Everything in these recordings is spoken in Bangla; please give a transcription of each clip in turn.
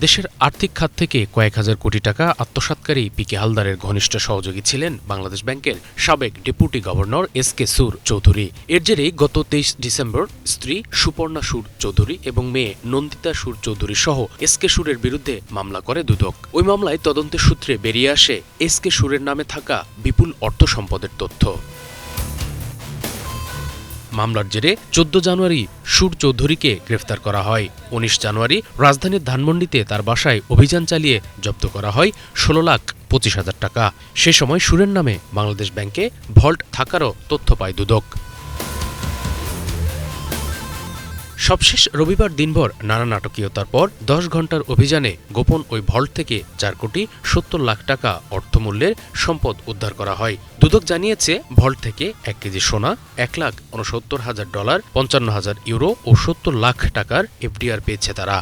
দেশের আর্থিক খাত থেকে কয়েক হাজার কোটি টাকা আত্মসাৎকারী পিকে হালদারের ঘনিষ্ঠ সহযোগী ছিলেন বাংলাদেশ ব্যাংকের সাবেক ডেপুটি গভর্নর এস.কে. সুর চৌধুরী। এর জেরেই গত ২৩ ডিসেম্বর স্ত্রী সুপর্ণা সুর চৌধুরী এবং মেয়ে নন্দিতা সুর চৌধুরী সহ এস.কে. সুরের বিরুদ্ধে মামলা করে দুদক। ওই মামলায় তদন্তের সূত্রে বেরিয়ে আসে এস.কে. সুরের নামে থাকা বিপুল অর্থ সম্পদের তথ্য। মামলার জেরে ১৪ জানুয়ারি সুর চৌধুরীকে গ্রেফতার করা হয়। ১৯ জানুয়ারি রাজধানীর ধানমন্ডিতে তার বাসায় অভিযান চালিয়ে জব্দ করা হয় ১৬,২৫,০০০ টাকা। সে সময় সুরের নামে বাংলাদেশ ব্যাংকে ভল্ট থাকারও তথ্য পায় দুদক। সবশেষ রবিবার দিনভর নানা নাটকীয়তার পর ১০ ঘণ্টার অভিযানে গোপন ওই ভল্ট থেকে ৪,৭০,০০,০০০ টাকা অর্থমূল্যের সম্পদ উদ্ধার করা হয়। দুদক জানিয়েছে, ভল্ট থেকে ১ কেজি সোনা, $১,৬৯,০০০, ৫৫,০০০ ইউরো ও ৭০ লাখ টাকার এফডিআর পেয়েছে তারা।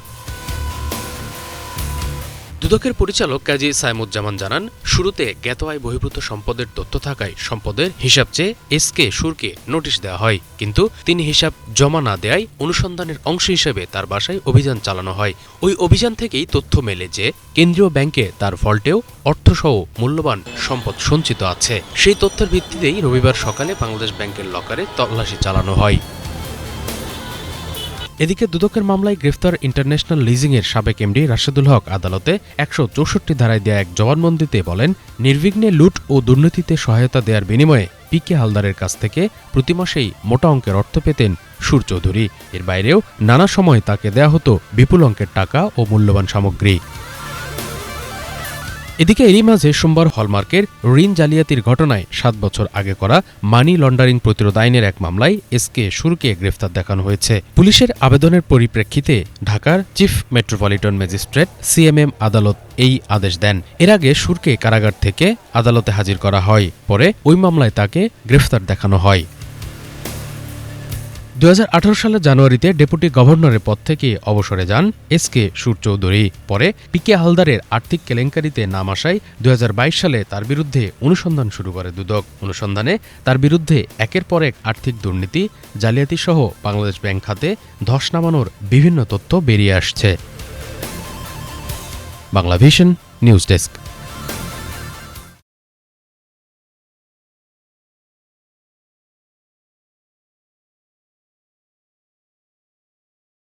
দুদকের পরিচালক কাজী সাইমুজ্জামান জানান, শুরুতে জ্ঞাত আয় বহির্ভূত সম্পদের তথ্য থাকায় সম্পদের হিসাব চেয়ে এস.কে. সুরকে নোটিশ দেওয়া হয়, কিন্তু তিনি হিসাব জমা না দেয়ায় অনুসন্ধানের অংশ হিসেবে তার বাসায় অভিযান চালানো হয়। ওই অভিযান থেকেই তথ্য মেলে যে কেন্দ্রীয় ব্যাংকে তার ভল্টেও অর্থসহ মূল্যবান সম্পদ সঞ্চিত আছে। সেই তথ্যের ভিত্তিতেই রবিবার সকালে বাংলাদেশ ব্যাংকের লকারে তল্লাশি চালানো হয়। এদিকে দুদকের মামলায় গ্রেফতার ইন্টারন্যাশনাল লিজিংয়ের সাবেক এমডি রাশেদুল হক আদালতে ১৬৪ ধারায় দেয়া এক জবানবন্দিতে বলেন, নির্বিঘ্নে লুট ও দুর্নীতিতে সহায়তা দেওয়ার বিনিময়ে পিকে হালদারের কাছ থেকে প্রতি মাসেই মোটা অঙ্কের অর্থ পেতেন সুর চৌধুরী। এর বাইরেও নানা সময় তাকে দেয়া হতো বিপুল অঙ্কের টাকা ও মূল্যবান সামগ্রী। এদিকে এরই মাঝে সোমবার হলমার্কের ঋণ জালিয়াতির ঘটনায় ৭ বছর আগে করা মানি লন্ডারিং প্রতিরোধ আইনের এক মামলায় এস.কে. সুরকে গ্রেফতার দেখানো হয়েছে। পুলিশের আবেদনের পরিপ্রেক্ষিতে ঢাকার চিফ মেট্রোপলিটন ম্যাজিস্ট্রেট সিএমএম আদালত এই আদেশ দেন। এর আগে সুরকে কারাগার থেকে আদালতে হাজির করা হয়, পরে ওই মামলায় তাকে গ্রেফতার দেখানো হয়। ২০১৮ সালের জানুয়ারিতে ডেপুটি গভর্নরের পদ থেকে অবসরে যান এস.কে. সুর চৌধুরী। পরে পিকে হালদারের আর্থিক কেলেঙ্কারিতে নাম আসায় ২০২২ সালে তার বিরুদ্ধে অনুসন্ধান শুরু করে দুদক। অনুসন্ধানে তার বিরুদ্ধে একের পর এক আর্থিক দুর্নীতি, জালিয়াতি সহ বাংলাদেশ ব্যাংক খাতে ধস নামানোর বিভিন্ন তথ্য বেরিয়ে আসছে। Banglavision news desk.